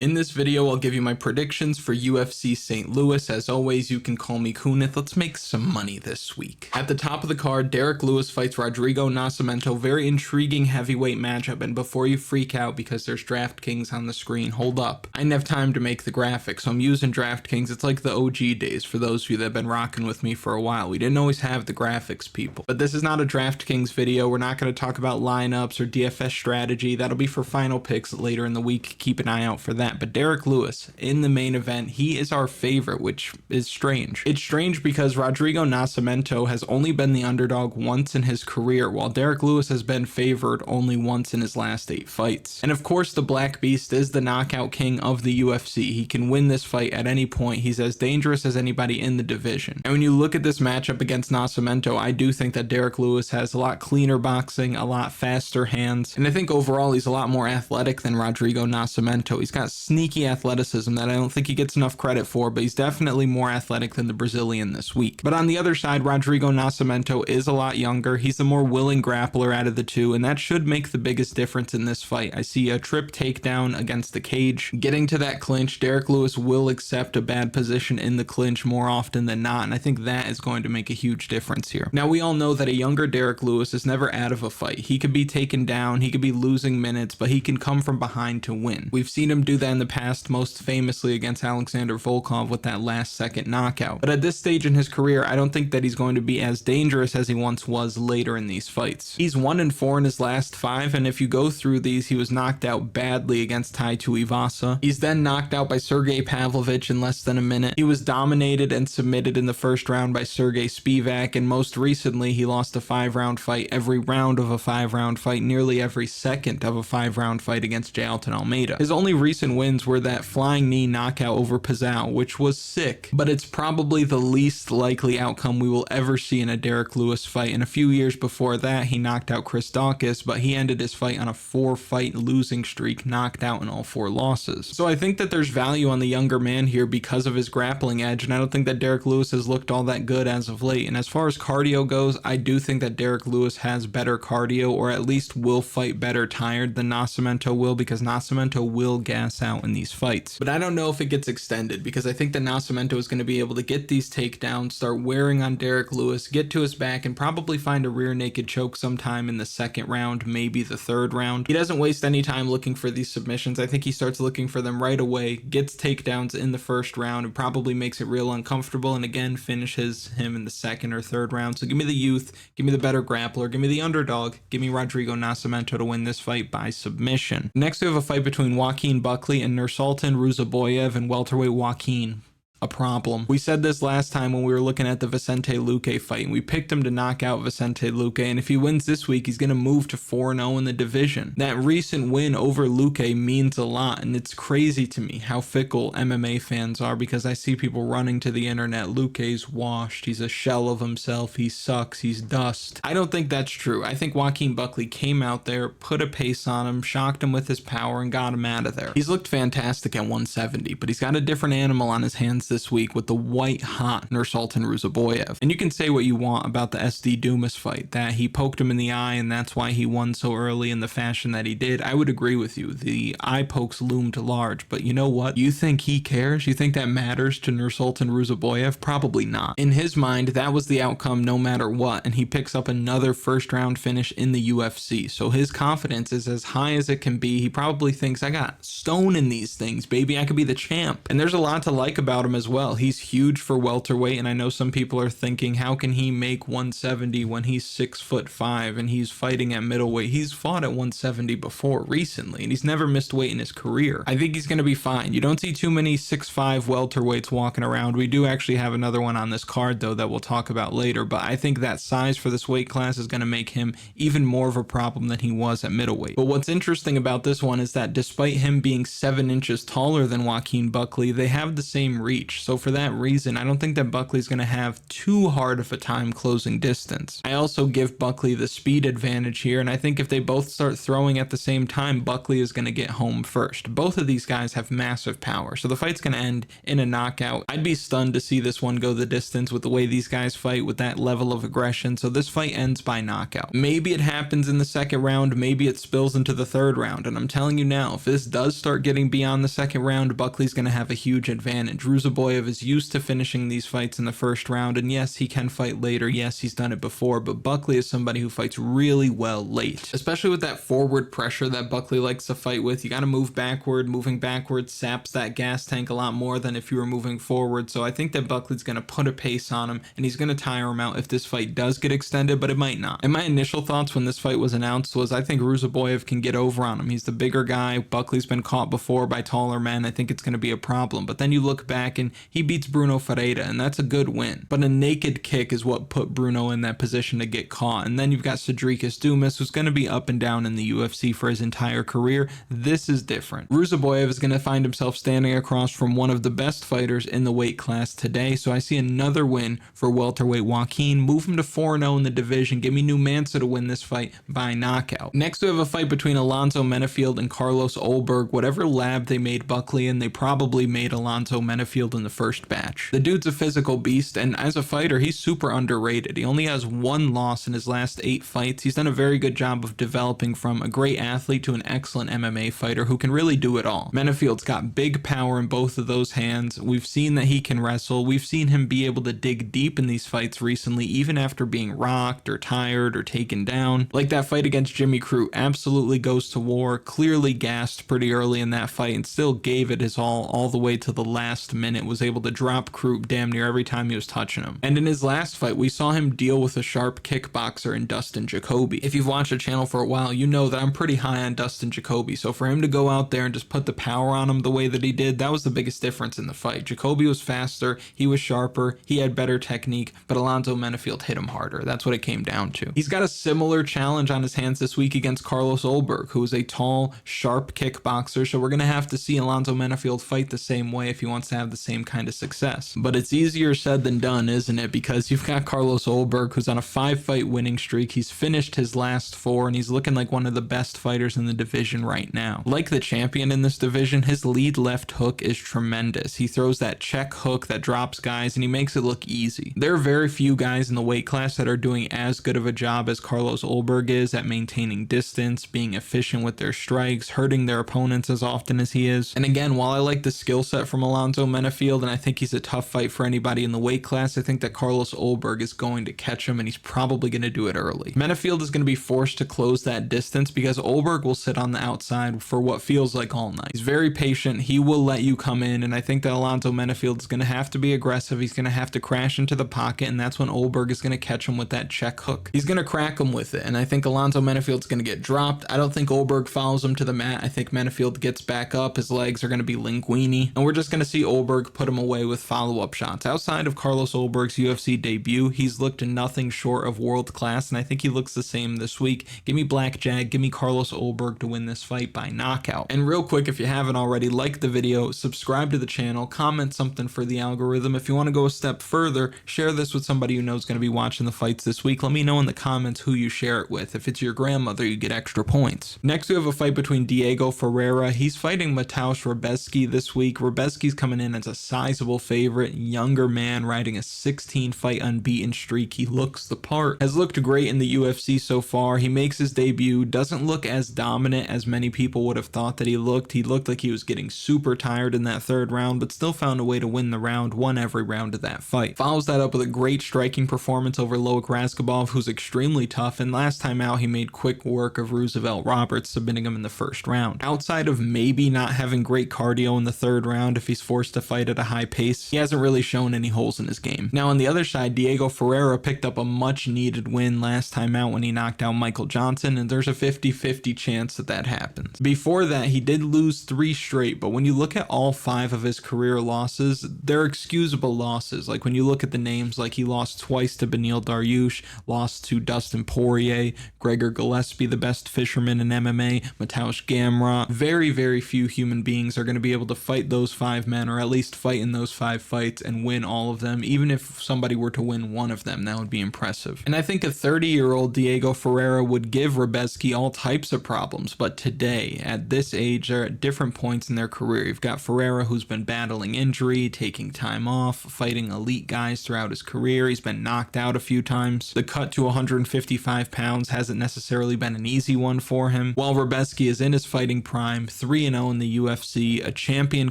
In this video, I'll give you my predictions for UFC St. Louis. As always, you can call me Kunith. Let's make some money this week. At the top of the card, Derrick Lewis fights Rodrigo Nascimento. Very intriguing heavyweight matchup. And before you freak out because there's DraftKings on the screen, hold up. I didn't have time to make the graphics, so I'm using DraftKings. It's like the OG days for those of you that have been rocking with me for a while. We didn't always have the graphics, people. But this is not a DraftKings video. We're not going to talk about lineups or DFS strategy. That'll be for final picks later in the week. Keep an eye out for that. But Derrick Lewis in the main event, he is our favorite, which is strange. It's strange because Rodrigo Nascimento has only been the underdog once in his career, while Derrick Lewis has been favored only once in his last 8 fights. And of course, the Black Beast is the knockout king of the UFC. He can win this fight at any point. He's as dangerous as anybody in the division. And when you look at this matchup against Nascimento, I do think that Derrick Lewis has a lot cleaner boxing, a lot faster hands, and I think overall he's a lot more athletic than Rodrigo Nascimento. He's got sneaky athleticism that I don't think he gets enough credit for, but he's definitely more athletic than the Brazilian this week. But on the other side, Rodrigo Nascimento is a lot younger. He's the more willing grappler out of the two, and that should make the biggest difference in this fight. I see a trip takedown against the cage. Getting to that clinch, Derrick Lewis will accept a bad position in the clinch more often than not, and I think that is going to make a huge difference here. Now, we all know that a younger Derrick Lewis is never out of a fight. He could be taken down, he could be losing minutes, but he can come from behind to win. We've seen him do that in the past, most famously against Alexander Volkov with that last second knockout. But at this stage in his career, I don't think that he's going to be as dangerous as he once was later in these fights. He's 1-4 in his last 5, and if you go through these, he was knocked out badly against Tai Tuivasa. He's then knocked out by Sergey Pavlovich in less than a minute. He was dominated and submitted in the first round by Sergey Spivak, and most recently, he lost a 5-round fight every round of a 5-round fight, nearly every second of a 5-round fight against Jailton Almeida. His only recent wins were that flying knee knockout over Pazau, which was sick, but it's probably the least likely outcome we will ever see in a Derrick Lewis fight. And a few years before that, he knocked out Chris Daukaus, but he ended his fight on a 4-fight losing streak, knocked out in all 4 losses. So I think that there's value on the younger man here because of his grappling edge, and I don't think that Derrick Lewis has looked all that good as of late. And as far as cardio goes, I do think that Derrick Lewis has better cardio, or at least will fight better tired than Nascimento will, because Nascimento will gas out in these fights. But I don't know if it gets extended, because I think that Nascimento is going to be able to get these takedowns, start wearing on Derrick Lewis, get to his back, and probably find a rear naked choke sometime in the 2nd round, maybe the 3rd round. He doesn't waste any time looking for these submissions. I think he starts looking for them right away, gets takedowns in the 1st round, and probably makes it real uncomfortable, and again finishes him in the 2nd or 3rd round. So give me the youth, give me the better grappler, give me the underdog, give me Rodrigo Nascimento to win this fight by submission. Next we have a fight between Joaquin Buckley and Nursulton, Ruziboev, and welterweight Joaquin. A problem. We said this last time when we were looking at the Vicente Luque fight, and we picked him to knock out Vicente Luque, and if he wins this week, he's going to move to 4-0 in the division. That recent win over Luque means a lot, and it's crazy to me how fickle MMA fans are, because I see people running to the internet, Luque's washed, he's a shell of himself, he sucks, he's dust. I don't think that's true. I think Joaquin Buckley came out there, put a pace on him, shocked him with his power, and got him out of there. He's looked fantastic at 170, but he's got a different animal on his hands this week with the white hot Nursulton Ruziboev. And you can say what you want about the SD Dumas fight, that he poked him in the eye and that's why he won so early in the fashion that he did. I would agree with you. The eye pokes loomed large, but you know what? You think he cares? You think that matters to Nursulton Ruziboev? Probably not. In his mind, that was the outcome no matter what, and he picks up another 1st round finish in the UFC. So his confidence is as high as it can be. He probably thinks, I got stone in these things, baby. I could be the champ. And there's a lot to like about him as well. He's huge for welterweight, and I know some people are thinking, how can he make 170 when he's 6'5" and he's fighting at middleweight? He's fought at 170 before recently, and he's never missed weight in his career. I think he's going to be fine. You don't see too many 6'5" welterweights walking around. We do actually have another one on this card though that we'll talk about later, but I think that size for this weight class is going to make him even more of a problem than he was at middleweight. But what's interesting about this one is that despite him being 7 inches taller than Joaquin Buckley, they have the same reach. reach. So for that reason, I don't think that Buckley's going to have too hard of a time closing distance. I also give Buckley the speed advantage here, and I think if they both start throwing at the same time, Buckley is going to get home first. Both of these guys have massive power, so the fight's going to end in a knockout. I'd be stunned to see this one go the distance with the way these guys fight with that level of aggression, so this fight ends by knockout. Maybe it happens in the second round, maybe it spills into the third round, and I'm telling you now, if this does start getting beyond the second round, Buckley's going to have a huge advantage. Ruziboev is used to finishing these fights in the first round, and yes, he can fight later, yes, he's done it before, but Buckley is somebody who fights really well late, especially with that forward pressure that Buckley likes to fight with. You got to move backward. Moving backward saps that gas tank a lot more than if you were moving forward, so I think that Buckley's going to put a pace on him, and he's going to tire him out if this fight does get extended, but it might not. And my initial thoughts when this fight was announced was I think Ruziboev can get over on him. He's the bigger guy. Buckley's been caught before by taller men. I think it's going to be a problem, but then you look back and he beats Bruno Ferreira, and that's a good win, but a naked kick is what put Bruno in that position to get caught. And then you've got Cedricus Dumas, who's going to be up and down in the UFC for his entire career. This is different. Ruziboev is going to find himself standing across from one of the best fighters in the weight class today, so I see another win for welterweight Joaquin. Move him to 4-0 in the division. Give me Numansa to win this fight by knockout. Next we have a fight between Alonzo Menifield and Carlos Ulberg. Whatever lab they made Buckley in, they probably made Alonzo Menifield in the first batch. The dude's a physical beast, and as a fighter, he's super underrated. He only has one loss in his last 8 fights. He's done a very good job of developing from a great athlete to an excellent MMA fighter who can really do it all. Menifield's got big power in both of those hands. We've seen that he can wrestle. We've seen him be able to dig deep in these fights recently, even after being rocked or tired or taken down. Like that fight against Jimmy Crute, absolutely goes to war, clearly gassed pretty early in that fight and still gave it his all the way to the last minute, was able to drop Crute damn near every time he was touching him. And in his last fight, we saw him deal with a sharp kickboxer in Dustin Jacoby. If you've watched the channel for a while, you know that I'm pretty high on Dustin Jacoby, so for him to go out there and just put the power on him the way that he did, that was the biggest difference in the fight. Jacoby was faster, he was sharper, he had better technique, but Alonzo Menifield hit him harder. That's what it came down to. He's got a similar challenge on his hands this week against Carlos Ulberg, who is a tall, sharp kickboxer, so we're going to have to see Alonzo Menifield fight the same way if he wants to have the same kind of success. But it's easier said than done, isn't it? Because you've got Carlos Ulberg, who's on a 5-fight winning streak. He's finished his last 4, and he's looking like one of the best fighters in the division right now. Like the champion in this division, his lead left hook is tremendous. He throws that check hook that drops guys, and he makes it look easy. There are very few guys in the weight class that are doing as good of a job as Carlos Ulberg is at maintaining distance, being efficient with their strikes, hurting their opponents as often as he is. And again, while I like the skill set from Alonzo Menifield, and I think he's a tough fight for anybody in the weight class, I think that Carlos Ulberg is going to catch him, and he's probably going to do it early. Menifield is going to be forced to close that distance because Ulberg will sit on the outside for what feels like all night. He's very patient. He will let you come in, and I think that Alonzo Menifield is going to have to be aggressive. He's going to have to crash into the pocket, and that's when Ulberg is going to catch him with that check hook. He's going to crack him with it, and I think Alonzo Menifield's going to get dropped. I don't think Ulberg follows him to the mat. I think Menifield gets back up. His legs are going to be linguini, and we're just going to see Ulberg put him away with follow-up shots. Outside of Carlos Ulberg's UFC debut, he's looked nothing short of world class, and I think he looks the same this week. Give me Black Jag, give me Carlos Ulberg to win this fight by knockout. And real quick, if you haven't already, like the video, subscribe to the channel, comment something for the algorithm. If you want to go a step further, share this with somebody you know is going to be watching the fights this week. Let me know in the comments who you share it with. If it's your grandmother, you get extra points. Next, we have a fight between Diego Ferreira. He's fighting Mateusz Rębecki this week. Rębecki's coming in as a sizable favorite, younger man riding a 16-fight unbeaten streak. He looks the part, has looked great in the UFC so far. He makes his debut, doesn't look as dominant as many people would have thought that he looked. He looked like he was getting super tired in that third round, but still found a way to win the round, won every round of that fight. Follows that up with a great striking performance over Loic Razgabov, who's extremely tough, and last time out he made quick work of Roosevelt Roberts, submitting him in the first round. Outside of maybe not having great cardio in the third round if he's forced to fight at a high pace, he hasn't really shown any holes in his game. Now on the other side, Diego Ferreira picked up a much needed win last time out when he knocked out Michael Johnson, and there's a 50-50 chance that that happens. Before that, he did lose 3 straight, but when you look at all 5 of his career losses, they're excusable losses. Like when you look at the names, like he lost twice to Beneil Dariush, lost to Dustin Poirier, Gregor Gillespie, the best fisherman in MMA, Mateusz Gamrot. Very, very few human beings are going to be able to fight those 5 men, or at least fight in those 5 fights and win all of them. Even if somebody were to win one of them, that would be impressive. And I think a 30-year-old Diego Ferreira would give Rębecki all types of problems, but today, at this age, they're at different points in their career. You've got Ferreira, who's been battling injury, taking time off, fighting elite guys throughout his career. He's been knocked out a few times. The cut to 155 pounds hasn't necessarily been an easy one for him. While Rębecki is in his fighting prime, 3-0 in the UFC, a champion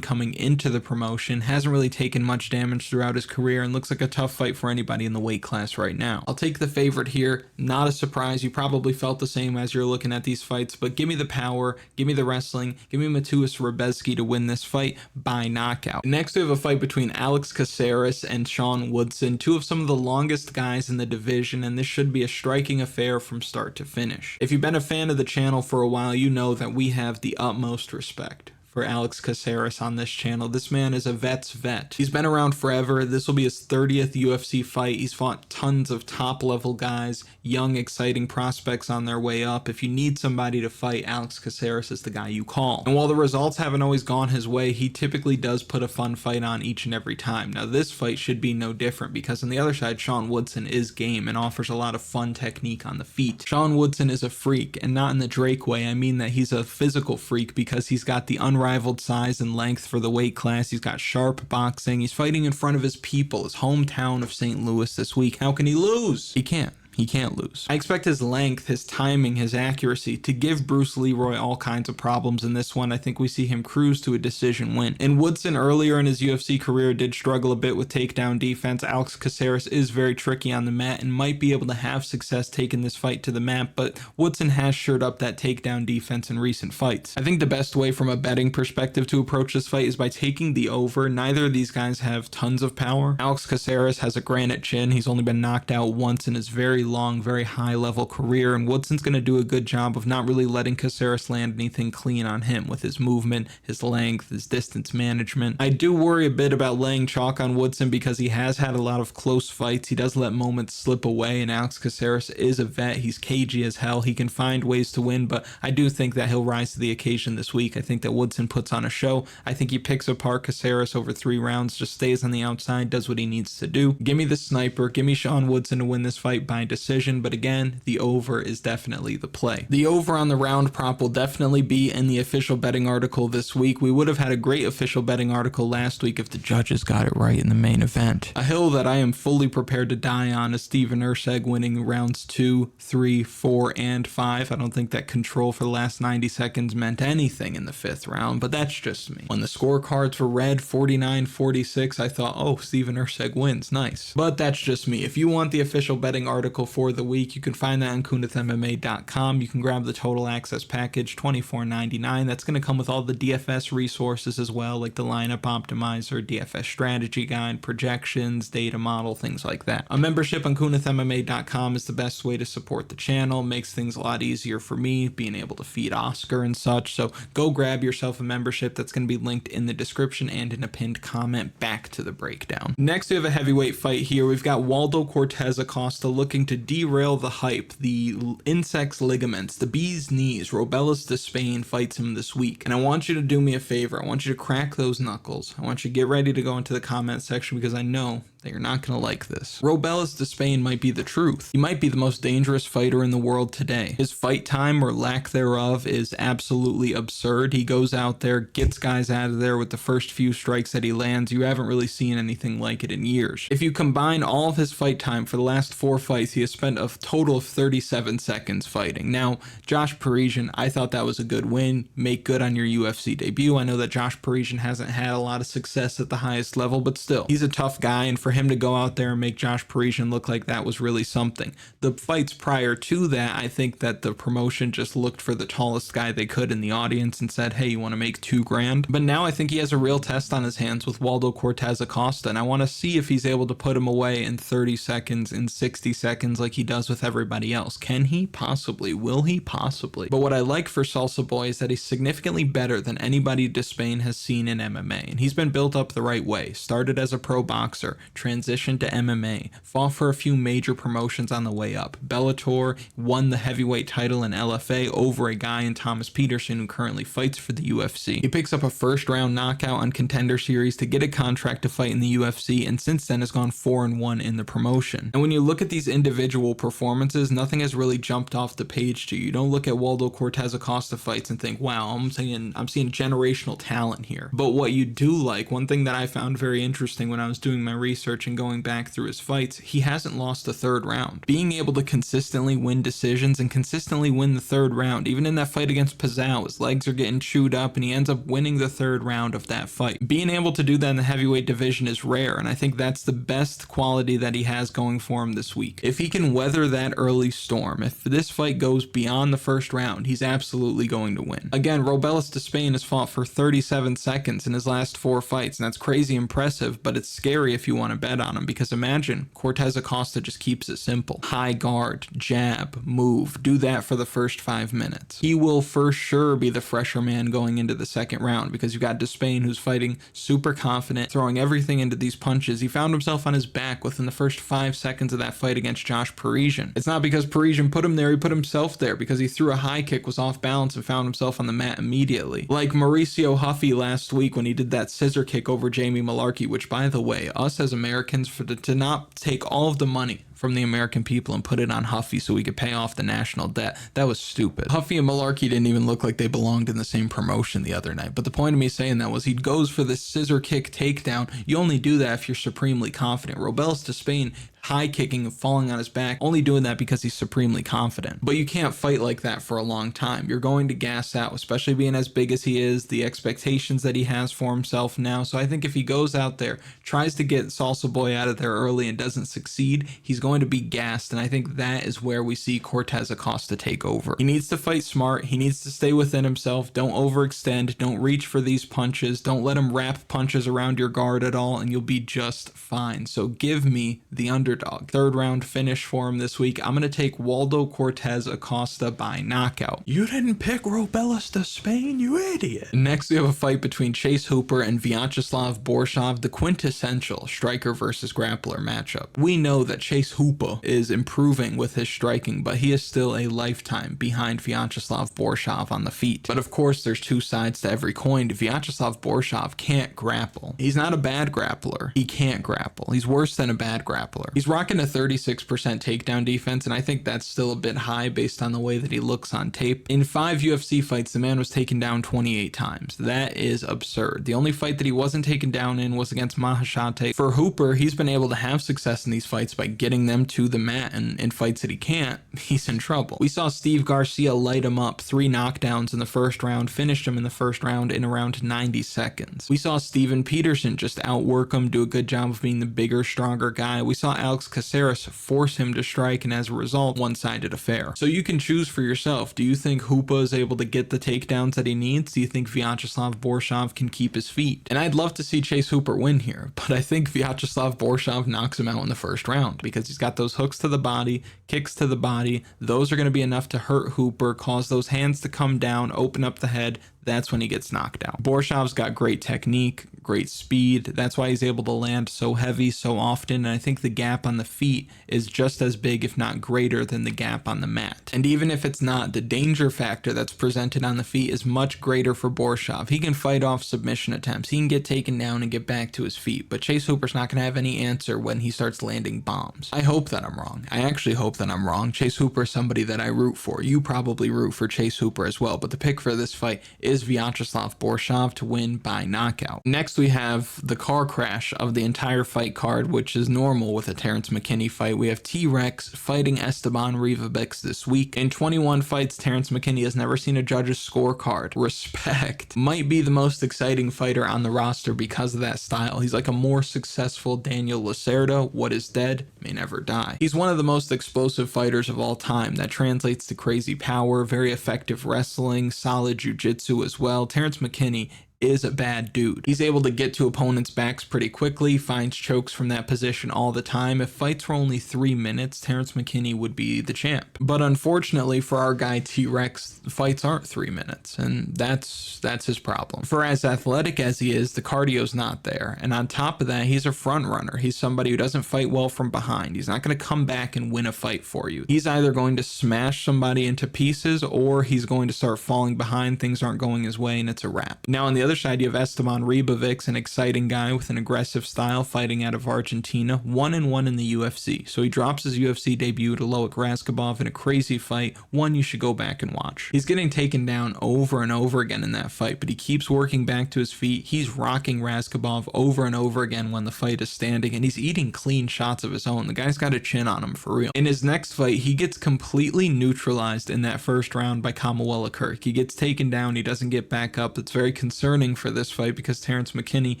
coming into the promotion, hasn't really taken much damage throughout his career, and looks like a tough fight for anybody in the weight class right now. I'll take the favorite here. Not a surprise. You probably felt the same as you're looking at these fights, but give me the power, give me the wrestling, give me Mateusz Rębecki to win this fight by knockout. Next, we have a fight between Alex Caceres and Sean Woodson, two of some of the longest guys in the division, and this should be a striking affair from start to finish. If you've been a fan of the channel for a while, you know that we have the utmost respect for Alex Caceres on this channel. This man is a vet's vet. He's been around forever. This will be his 30th UFC fight. He's fought tons of top level guys, young, exciting prospects on their way up. If you need somebody to fight, Alex Caceres is the guy you call. And while the results haven't always gone his way, he typically does put a fun fight on each and every time. Now this fight should be no different, because on the other side, Sean Woodson is game and offers a lot of fun technique on the feet. Sean Woodson is a freak, and not in the Drake way. I mean that he's a physical freak because he's got the unrivaled size and length for the weight class. He's got sharp boxing. He's fighting in front of his people, his hometown of St. Louis this week. How can he lose? He can't. He can't lose. I expect his length, his timing, his accuracy to give Bruce Leroy all kinds of problems in this one. I think we see him cruise to a decision win. And Woodson earlier in his UFC career did struggle a bit with takedown defense. Alex Caceres is very tricky on the mat and might be able to have success taking this fight to the mat, but Woodson has shored up that takedown defense in recent fights. I think the best way from a betting perspective to approach this fight is by taking the over. Neither of these guys have tons of power. Alex Caceres has a granite chin. He's only been knocked out once in his very long, very high level career, and Woodson's going to do a good job of not really letting Caceres land anything clean on him with his movement, his length, his distance management. I do worry a bit about laying chalk on Woodson because he has had a lot of close fights. He does let moments slip away, and Alex Caceres is a vet. He's cagey as hell. He can find ways to win, but I do think that he'll rise to the occasion this week. I think that Woodson puts on a show. I think he picks apart Caceres over 3 rounds, just stays on the outside, does what he needs to do. Give me the sniper. Give me Sean Woodson to win this fight by decision. But again, the over is definitely the play. The over on the round prop will definitely be in the official betting article this week. We would have had a great official betting article last week if the judges got it right in the main event. A hill that I am fully prepared to die on is Steven Erceg winning rounds 2, 3, 4, and 5. I don't think that control for the last 90 seconds meant anything in the 5th round, but that's just me. When the scorecards were read 49-46, I thought, oh, Steven Erceg wins, nice. But that's just me. If you want the official betting article for the week, you can find that on KunithMMA.com. You can grab the total access package, $24.99. That's going to come with all the DFS resources as well, like the lineup optimizer, DFS strategy guide, projections, data model, things like that. A membership on KunithMMA.com is the best way to support the channel. Makes things a lot easier for me, being able to feed Oscar and such. So go grab yourself a membership. That's going to be linked in the description and in a pinned comment. Back to the breakdown. Next, we have a heavyweight fight here. We've got Waldo Cortes-Acosta looking to derail the hype, the insect's ligaments, the bee's knees. Robelis Despaigne fights him this week. And I want you to do me a favor. I want you to crack those knuckles. I want you to get ready to go into the comment section because I know that you're not going to like this. Robelis Despaigne might be the truth. He might be the most dangerous fighter in the world today. His fight time or lack thereof is absolutely absurd. He goes out there, gets guys out of there with the first few strikes that he lands. You haven't really seen anything like it in years. If you combine all of his fight time for the last 4 fights, he has spent a total of 37 seconds fighting. Now, Josh Parisian, I thought that was a good win. Make good on your UFC debut. I know that Josh Parisian hasn't had a lot of success at the highest level, but still, he's a tough guy, and for him to go out there and make Josh Parisian look like that was really something. The fights prior to that, I think that the promotion just looked for the tallest guy they could in the audience and said, hey, you want to make $2,000? But now I think he has a real test on his hands with Waldo Cortes-Acosta, and I want to see if he's able to put him away in 30 seconds, in 60 seconds like he does with everybody else. Can he? Possibly. Will he? Possibly. But what I like for Salsa Boy is that he's significantly better than anybody Despaigne has seen in MMA, and he's been built up the right way. Started as a pro boxer, transitioned to MMA, fought for a few major promotions on the way up. Bellator, won the heavyweight title in LFA over a guy in Thomas Peterson who currently fights for the UFC. He picks up a first round knockout on Contender Series to get a contract to fight in the UFC, and since then has gone 4-1 in the promotion. And when you look at these individual performances, nothing has really jumped off the page to you. You don't look at Waldo Cortes-Acosta fights and think, wow, I'm seeing generational talent here. But what you do like, one thing that I found very interesting when I was doing my research and going back through his fights, he hasn't lost a third round. Being able to consistently win decisions and consistently win the third round, even in that fight against Pazau, his legs are getting chewed up and he ends up winning the third round of that fight. Being able to do that in the heavyweight division is rare, and I think that's the best quality that he has going for him this week. If he can weather that early storm, if this fight goes beyond the first round, he's absolutely going to win. Again, Robelis Despaigne has fought for 37 seconds in his last 4 fights, and that's crazy impressive, but it's scary if you want to bet on him, because imagine Cortes-Acosta just keeps it simple. High guard, jab, move, do that for the first 5 minutes. He will for sure be the fresher man going into the second round, because you've got Despaigne who's fighting super confident, throwing everything into these punches. He found himself on his back within the first 5 seconds of that fight against Josh Parisian. It's not because Parisian put him there, he put himself there because he threw a high kick, was off balance, and found himself on the mat immediately. Like Mauricio Huffy last week when he did that scissor kick over Jamie Malarkey, which, by the way, us as Americans, to not take all of the money from the American people and put it on Huffy so we could pay off the national debt, that was stupid. Huffy and Malarkey didn't even look like they belonged in the same promotion the other night. But the point of me saying that was he goes for this scissor kick takedown. You only do that if you're supremely confident. Robelis Despaigne high kicking and falling on his back, only doing that because he's supremely confident. But you can't fight like that for a long time. You're going to gas out, especially being as big as he is, the expectations that he has for himself now. So I think if he goes out there, tries to get Salsa Boy out of there early and doesn't succeed, he's going to be gassed. And I think that is where we see Cortes-Acosta take over. He needs to fight smart. He needs to stay within himself. Don't overextend. Don't reach for these punches. Don't let him wrap punches around your guard at all, and you'll be just fine. So give me the underdog. Third round finish for him this week. I'm going to take Waldo Cortes-Acosta by knockout. You didn't pick Robelis Despaigne, you idiot. Next, we have a fight between Chase Hooper and Viacheslav Borshchev, the quintessential striker versus grappler matchup. We know that Chase Hooper is improving with his striking, but he is still a lifetime behind Viacheslav Borshchev on the feet. But of course, there's two sides to every coin. Viacheslav Borshchev can't grapple. He's not a bad grappler. He can't grapple. He's worse than a bad grappler. He's rocking a 36% takedown defense, and I think that's still a bit high based on the way that he looks on tape. In 5 UFC fights, the man was taken down 28 times. That is absurd. The only fight that he wasn't taken down in was against Mahashate. For Hooper, he's been able to have success in these fights by getting them to the mat, and in fights that he can't, he's in trouble. We saw Steve Garcia light him up, 3 knockdowns in the first round, finished him in the first round in around 90 seconds. We saw Steven Peterson just outwork him, do a good job of being the bigger, stronger guy. We saw Alex Caceres force him to strike, and as a result, one-sided affair. So you can choose for yourself. Do you think Hoopa is able to get the takedowns that he needs? Do you think Viacheslav Borshchev can keep his feet? And I'd love to see Chase Hooper win here, but I think Viacheslav Borshchev knocks him out in the first round because he's got those hooks to the body, kicks to the body. Those are going to be enough to hurt Hooper, cause those hands to come down, open up the head. That's when he gets knocked out. Borshchev's got great technique, great speed. That's why he's able to land so heavy so often. And I think the gap on the feet is just as big, if not greater, than the gap on the mat. And even if it's not, the danger factor that's presented on the feet is much greater for Borshchev. He can fight off submission attempts. He can get taken down and get back to his feet. But Chase Hooper's not going to have any answer when he starts landing bombs. I hope that I'm wrong. I actually hope that I'm wrong. Chase Hooper is somebody that I root for. You probably root for Chase Hooper as well. But the pick for this fight is Viacheslav Borshchev to win by knockout. Next, we have the car crash of the entire fight card, which is normal with a Terrance McKinney fight. We have T-Rex fighting Esteban Ribovics this week. In 21 fights, Terrance McKinney has never seen a judge's scorecard. Respect. Might be the most exciting fighter on the roster because of that style. He's like a more successful Daniel Lacerda. What is dead may never die. He's one of the most explosive fighters of all time. That translates to crazy power, very effective wrestling, solid jiu-jitsu as well. Terrance McKinney is a bad dude. He's able to get to opponents' backs pretty quickly, finds chokes from that position all the time. If fights were only 3 minutes, Terrance McKinney would be the champ. But unfortunately for our guy T-Rex, fights aren't 3 minutes, and that's his problem. For as athletic as he is, the cardio's not there. And on top of that, he's a front runner. He's somebody who doesn't fight well from behind. He's not going to come back and win a fight for you. He's either going to smash somebody into pieces, or he's going to start falling behind, things aren't going his way, and it's a wrap. Now on the other side, you have Esteban Ribovics, an exciting guy with an aggressive style, fighting out of Argentina, 1-1 in the UFC. So he drops his UFC debut to Loic Razgabov in a crazy fight, one you should go back and watch. He's getting taken down over and over again in that fight, but he keeps working back to his feet. He's rocking Razgabov over and over again when the fight is standing, and he's eating clean shots of his own. The guy's got a chin on him for real. In his next fight, he gets completely neutralized in that first round by Kamuela Kirk. He gets taken down, he doesn't get back up. It's very concerning for this fight because Terrance McKinney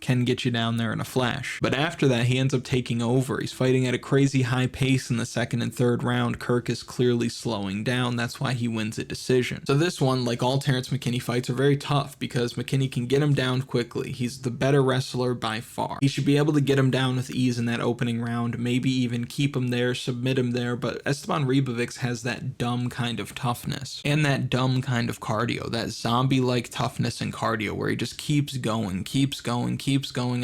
can get you down there in a flash. But after that, he ends up taking over. He's fighting at a crazy high pace in the second and third round. Kirk is clearly slowing down. That's why he wins a decision. So this one, like all Terrance McKinney fights, are very tough because McKinney can get him down quickly. He's the better wrestler by far. He should be able to get him down with ease in that opening round, maybe even keep him there, submit him there, but Esteban Ribovics has that dumb kind of toughness and that dumb kind of cardio, that zombie-like toughness and cardio where he just keeps going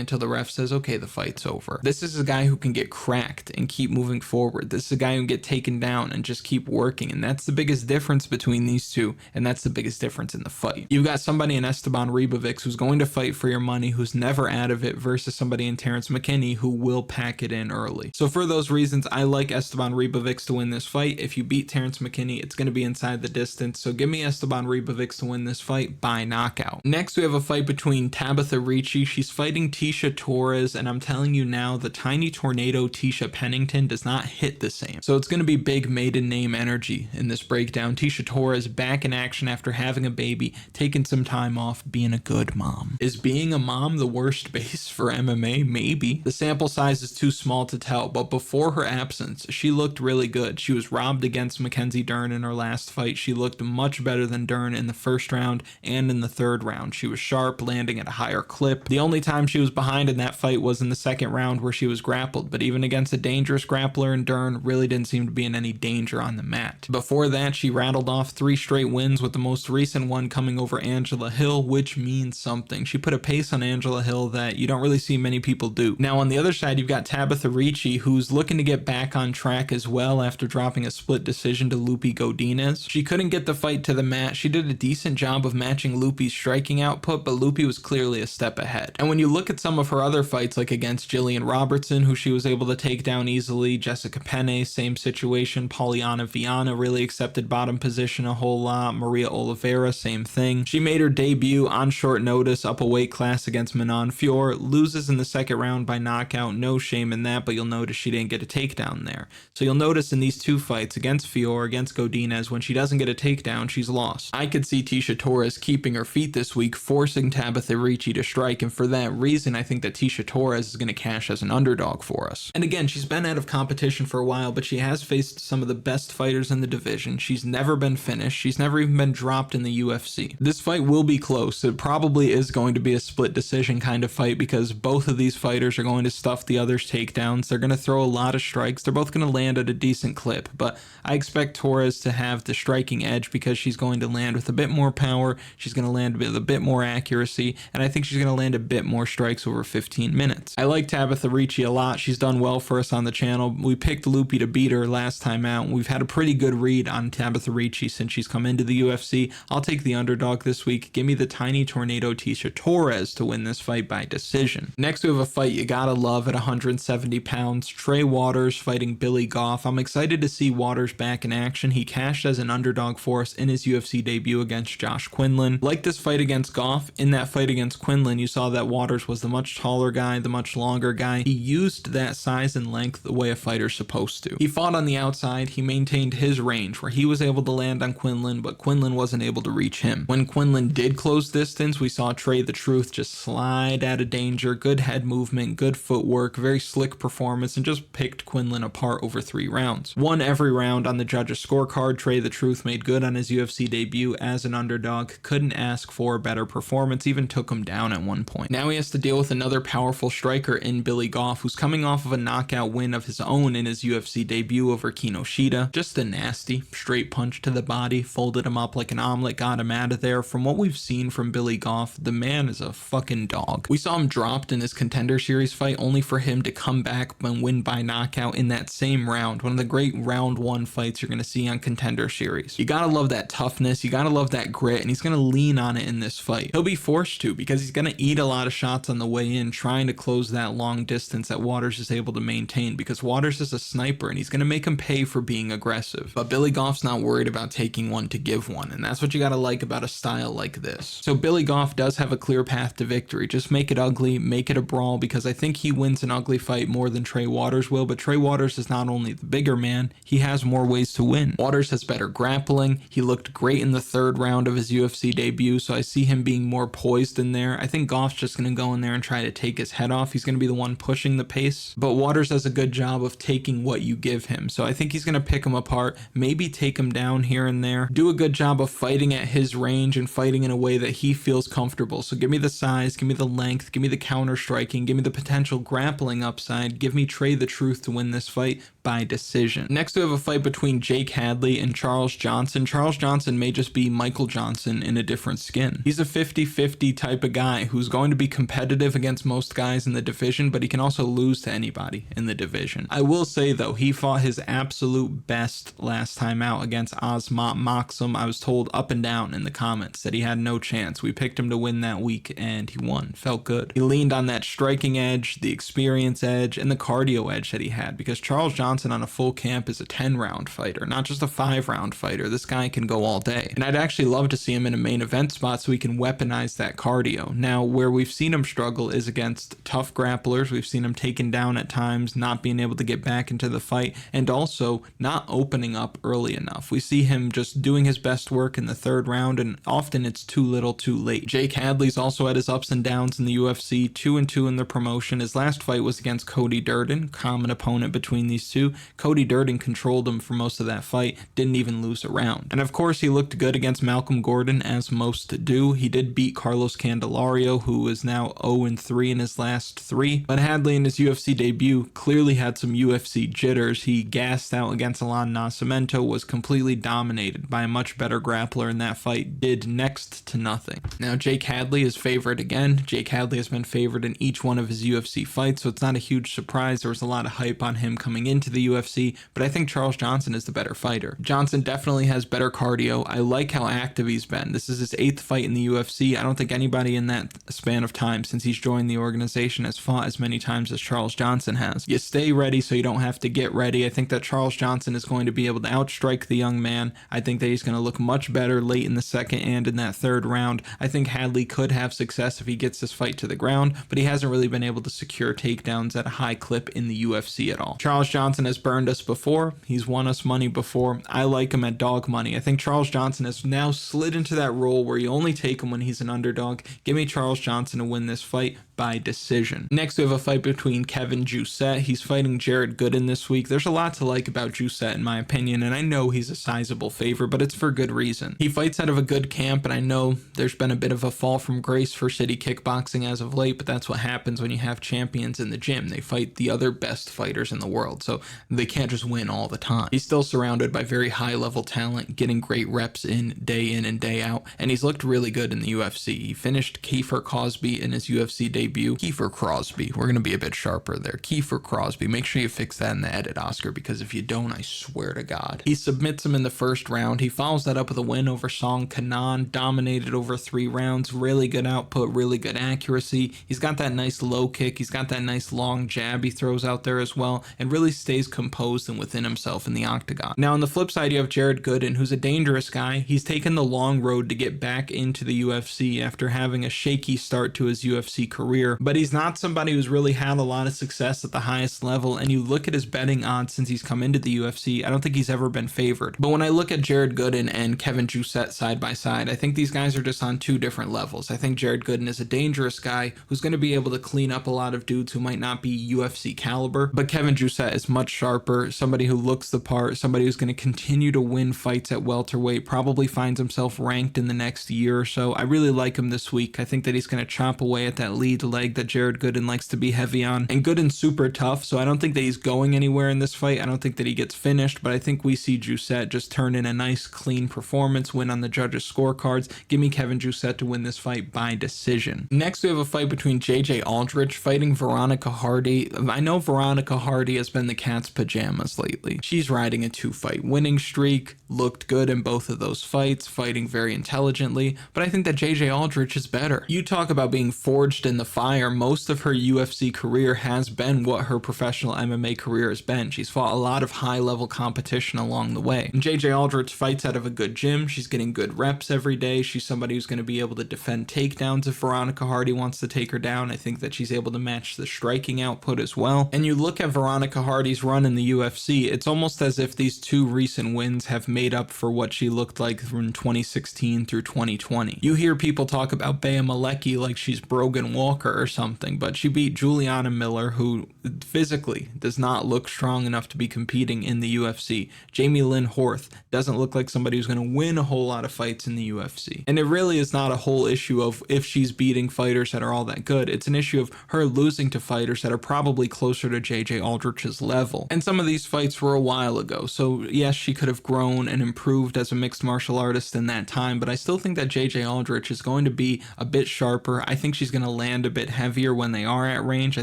until the ref says, okay, the fight's over. This is a guy who can get cracked and keep moving forward. This is a guy who can get taken down and just keep working, and that's the biggest difference between these two, and that's the biggest difference in the fight. You've got somebody in Esteban Ribovics who's going to fight for your money, who's never out of it, versus somebody in Terrance McKinney who will pack it in early. So for those reasons, I like Esteban Ribovics to win this fight. If you beat Terrance McKinney, it's going to be inside the distance, so give me Esteban Ribovics to win this fight by knockout. Next, we have a fight between Tabatha Ricci. She's fighting Tecia Torres, and I'm telling you now, the tiny tornado Tecia Pennington does not hit the same. So it's going to be big maiden name energy in this breakdown. Tecia Torres back in action after having a baby, taking some time off, being a good mom. Is being a mom the worst base for MMA? Maybe. The sample size is too small to tell, but before her absence, she looked really good. She was robbed against Mackenzie Dern in her last fight. She looked much better than Dern in the first round and in the third round. She was sharp, landing at a higher clip. The only time she was behind in that fight was in the second round where she was grappled, but even against a dangerous grappler in Dern, really didn't seem to be in any danger on the mat. Before that, she rattled off 3 straight wins, with the most recent one coming over Angela Hill, which means something. She put a pace on Angela Hill that you don't really see many people do. Now on the other side, you've got Tabatha Ricci, who's looking to get back on track as well after dropping a split decision to Lupi Godinez. She couldn't get the fight to the mat. She did a decent job of matching Lupi's striking output, but Lupi was clearly a step ahead. And when you look at some of her other fights, like against Jillian Robertson, who she was able to take down easily, Jessica Penne, same situation, Polyana Viana really accepted bottom position a whole lot, Maria Oliveira, same thing. She made her debut on short notice up a weight class against Manon Fior, loses in the second round by knockout, no shame in that, but you'll notice she didn't get a takedown there. So you'll notice in these two fights, against Fior, against Godinez, when she doesn't get a takedown, she's lost. I could see Tecia Torres keeping her feet this week, forcing Tabatha Ricci to strike, and for that reason, I think that Tecia Torres is going to cash as an underdog for us. And again, she's been out of competition for a while, but she has faced some of the best fighters in the division. She's never been finished. She's never even been dropped in the UFC. This fight will be close. It probably is going to be a split decision kind of fight because both of these fighters are going to stuff the other's takedowns. They're going to throw a lot of strikes. They're both going to land at a decent clip, but I expect Torres to have the striking edge because she's going to land with a bit more power. She's going to land with a bit more accuracy, and I think she's going to land a bit more strikes over 15 minutes. I like Tabatha Ricci a lot. She's done well for us on the channel. We picked Lupi to beat her last time out. We've had a pretty good read on Tabatha Ricci since she's come into the UFC. I'll take the underdog this week. Give me the tiny tornado Tecia Torres to win this fight by decision. Next, we have a fight you gotta love at 170 pounds. Trey Waters fighting Billy Goff. I'm excited to see Waters back in action. He cashed as an underdog for us in his UFC debut against Josh Quinlan. Like this fight against Goff, in that fight against Quinlan, you saw that Waters was the much taller guy, the much longer guy. He used that size and length the way a fighter's supposed to. He fought on the outside. He maintained his range where he was able to land on Quinlan, but Quinlan wasn't able to reach him. When Quinlan did close distance, we saw Trey the Truth just slide out of danger. Good head movement, good footwork, very slick performance, and just picked Quinlan apart over 3 rounds. Won every round on the judges' scorecard. Trey the Truth made good on his UFC debut as an underdog. Couldn't ask for a better performance performance, even took him down at one point. Now he has to deal with another powerful striker in Billy Goff, who's coming off of a knockout win of his own in his UFC debut over Kinoshita. Just a nasty, straight punch to the body, folded him up like an omelet, got him out of there. From what we've seen from Billy Goff, the man is a fucking dog. We saw him dropped in his Contender Series fight only for him to come back and win by knockout in that same round. One of the great round one fights you're going to see on Contender Series. You gotta love that toughness, you gotta love that grit, and he's going to lean on it in this fight. He'll be forced to, because he's going to eat a lot of shots on the way in, trying to close that long distance that Waters is able to maintain, because Waters is a sniper and he's going to make him pay for being aggressive. But Billy Goff's not worried about taking one to give one, and that's what you gotta like about a style like this. So Billy Goff does have a clear path to victory. Just make it ugly, make it a brawl, because I think he wins an ugly fight more than Trey Waters will, but Trey Waters is not only the bigger man, he has more ways to win. Waters has better grappling, he looked great in the third round of his UFC debut, so I see him being more poised in there. I think Goff's just going to go in there and try to take his head off. He's going to be the one pushing the pace, but Waters does a good job of taking what you give him, so I think he's going to pick him apart, maybe take him down here and there, do a good job of fighting at his range and fighting in a way that he feels comfortable. So give me the size, give me the length, give me the counter striking, give me the potential grappling upside, give me Trey the Truth to win this fight by decision. Next we have a fight between Jake Hadley and Charles Johnson. Charles Johnson may just be Michael Johnson in a different skin. He's a 50-50 type of guy who's going to be competitive against most guys in the division, but he can also lose to anybody in the division. I will say though, he fought his absolute best last time out against Osmat Moxum. I was told up and down in the comments that he had no chance. We picked him to win that week and he won. Felt good. He leaned on that striking edge, the experience edge, and the cardio edge that he had, because Charles Johnson on a full camp is a 10-round fighter, not just a 5-round fighter. This guy can go all day, and I'd actually love to see him in a main event spot so he can weaponize that cardio. Now, where we've seen him struggle is against tough grapplers. We've seen him taken down at times, not being able to get back into the fight, and also not opening up early enough. We see him just doing his best work in the third round, and often it's too little too late. Jake Hadley's also had his ups and downs in the UFC, 2-2 in the promotion. His last fight was against Cody Durden, common opponent between these two. Cody Durden controlled him for most of that fight, didn't even lose a round. And of course he looked good against Malcolm Gordon, as most do. He did beat Carlos Candelario, who is now 0-3 in his last 3. But Hadley in his UFC debut clearly had some UFC jitters. He gassed out against Alon Nascimento, was completely dominated by a much better grappler in that fight, did next to nothing. Now Jake Hadley is favored again. Jake Hadley has been favored in each one of his UFC fights, so it's not a huge surprise. There was a lot of hype on him coming into the UFC, but I think Charles Johnson is the better fighter. Johnson definitely has better cardio. I like how active he's been. This is his 8th fight in the UFC. I don't think anybody in that span of time since he's joined the organization has fought as many times as Charles Johnson has. You stay ready so you don't have to get ready. I think that Charles Johnson is going to be able to outstrike the young man. I think that he's going to look much better late in the second and in that third round. I think Hadley could have success if he gets this fight to the ground, but he hasn't really been able to secure takedowns at a high clip in the UFC at all. Charles Johnson has burned us before. He's won us money before. I like him at dog money. I think Charles Johnson has now slid into that role where you only take him when he's an underdog. Give me Charles Johnson to win this fight by decision. Next, we have a fight between Kevin Jousset. He's fighting Jared Gooden this week. There's a lot to like about Jousset in my opinion, and I know he's a sizable favorite, but it's for good reason. He fights out of a good camp, and I know there's been a bit of a fall from grace for City Kickboxing as of late, but that's what happens when you have champions in the gym. They fight the other best fighters in the world, so they can't just win all the time. He's still surrounded by very high level talent, getting great reps in and day out, and he's looked really good in the UFC. He finished Kiefer Crosby in his UFC debut. Kiefer Crosby, we're gonna be a bit sharper there. Kiefer Crosby, make sure you fix that in the edit, Oscar, because if you don't, I swear to God. He submits him in the first round. He follows that up with a win over Song Kanan, dominated over 3 rounds, really good output, really good accuracy. He's got that nice low kick, he's got that nice long jab he throws out there as well, and really stays composed and within himself in the octagon. Now on the flip side, you have Jared Gooden, who's a dangerous guy. He's taken the long road to get back into the UFC after having a shaky start to his UFC career, but he's not somebody who's really had a lot of success at the highest level, and you look at his betting odds since he's come into the UFC, I don't think he's ever been favored. But when I look at Jared Gooden and Kevin Jousset side by side, I think these guys are just on 2 different levels. I think Jared Gooden is a dangerous guy who's going to be able to clean up a lot of dudes who might not be UFC caliber, but Kevin Jousset is much much sharper, somebody who looks the part, somebody who's going to continue to win fights at welterweight, probably finds himself ranked in the next year or so. I really like him this week. I think that he's going to chop away at that lead leg that Jared Gooden likes to be heavy on. And Gooden's super tough, so I don't think that he's going anywhere in this fight. I don't think that he gets finished, but I think we see Jousset just turn in a nice, clean performance, win on the judges' scorecards. Give me Kevin Jousset to win this fight by decision. Next, we have a fight between JJ Aldrich fighting Veronica Hardy. I know Veronica Hardy has been the cat's pajamas lately. She's riding a 2-fight winning streak, looked good in both of those fights, fighting very intelligently, but I think that JJ Aldrich is better. You talk about being forged in the fire. Most of her UFC career has been what her professional MMA career has been. She's fought a lot of high-level competition along the way. And JJ Aldrich fights out of a good gym. She's getting good reps every day. She's somebody who's going to be able to defend takedowns if Veronica Hardy wants to take her down. I think that she's able to match the striking output as well. And you look at Veronica Hardy's run in the UFC, it's almost as if these two recent wins have made up for what she looked like from 2016 through 2020. You hear people talk about Bea Malecki like she's Brogan Walker or something, but she beat Juliana Miller, who physically does not look strong enough to be competing in the UFC. Jamie Lynn Horth doesn't look like somebody who's going to win a whole lot of fights in the UFC. And it really is not a whole issue of if she's beating fighters that are all that good. It's an issue of her losing to fighters that are probably closer to JJ Aldrich's level. And some of these fights were a while ago, so yes, she could have grown and improved as a mixed martial artist in that time, but I still think that JJ Aldrich is going to be a bit sharper. I think she's going to land a bit heavier when they are at range. I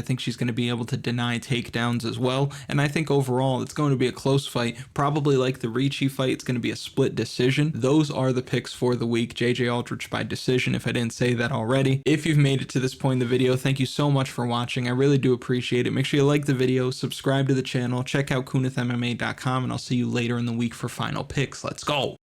think she's going to be able to deny takedowns as well, and I think overall it's going to be a close fight, probably like the Ricci fight. It's going to be a split decision. Those are the picks for the week. JJ Aldrich by decision, if I didn't say that already. If you've made it to this point in the video, thank you so much for watching. I really do appreciate it. Make sure you like the video, subscribe to the channel, check out KunithMMA.com, and I'll see you later in the week for final picks. Let's go!